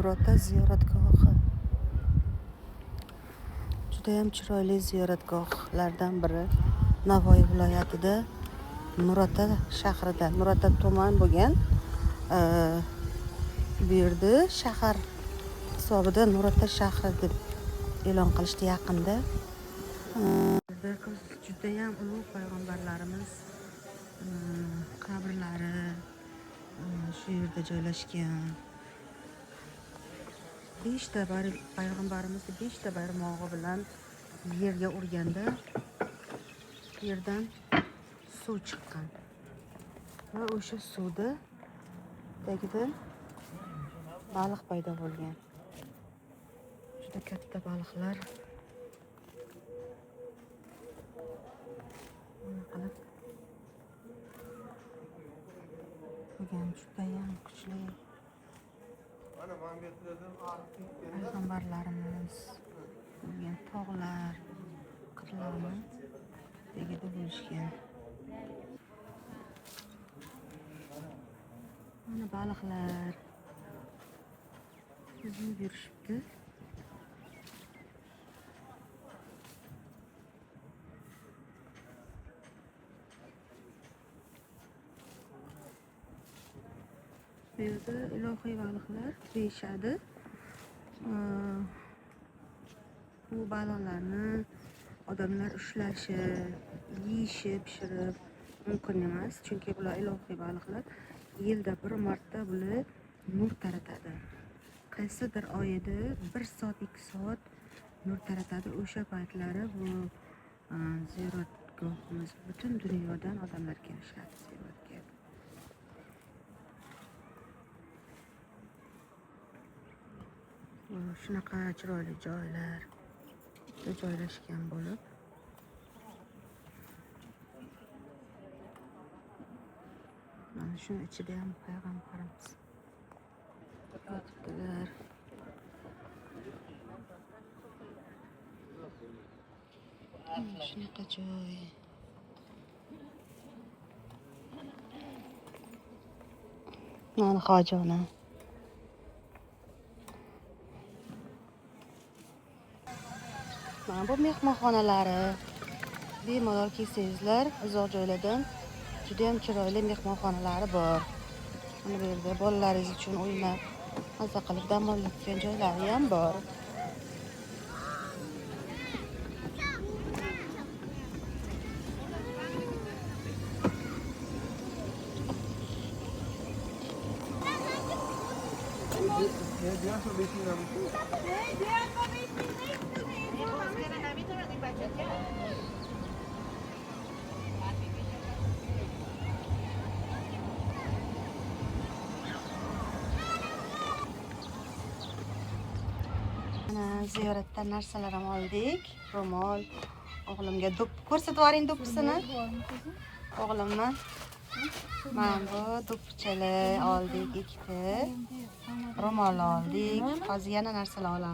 Nurota ziyoratgohi. Juda ham chiroyli ziyoratgohlardan biri. Navoiy viloyatida Nurota shahrida, Nurota tuman bo'lgan. Bu yerda shahar hisobida Nurota shahri deb e'lon qilishdi yaqinda. Juda ham ulug' payg'ambarlarimiz qabrlari shu yerda joylashgan. 5 ta payg'ambarimizni 5 ta barmog'i bilan yerga urganda yerdan suv chiqqan va o'sha suvda tagida baliq paydo bo'lgan. Juda katta baliqlar. Mana qilib bo'lgan, juda ham kuchli payg'ambarlarimiz bo'lgan tog'lar, qirlarni tagida bo'lishgan. Mana baliqlar yüzünü yurishibdi. Bu yerda ilohiy baliqlar deyishadi. Bu baliqlarni odamlar ushlashi, yeyishi, pishirib mumkin emas, chunki bular ilohiy baliqlar. Yilda bir marta bular nur taratadi. Qaysidir oyida 1 soat 2 soat nur taratadi. O'sha paytlari bu ziyoratgohimiz butun dunyodan odamlar kelishadi ziyoratga. Shunaqa chiroyli joylar joylashgan bo'lib, mana shuni ichida ham payg'ambarimiz yotibdilar. Shunaqa joy. Mana hojona. Mana bu mehmonxonalari. Bemalol kelsangizlar, uzoq joylardan juda ham chiroyli mehmonxonalari bor. Mana bu yerda bolalaringiz uchun o'ynab, maza qilib dam oladigan joylari ham bor. Ziyoratdan narsalar ham oldik. Ro'mol, o'g'limga do'p ko'rsatib yuboring do'ppisini. O'g'limni mana bu do'ppichalar oldik, ikkita. Ro'mol oldik. Hozir yana narsalar olamiz.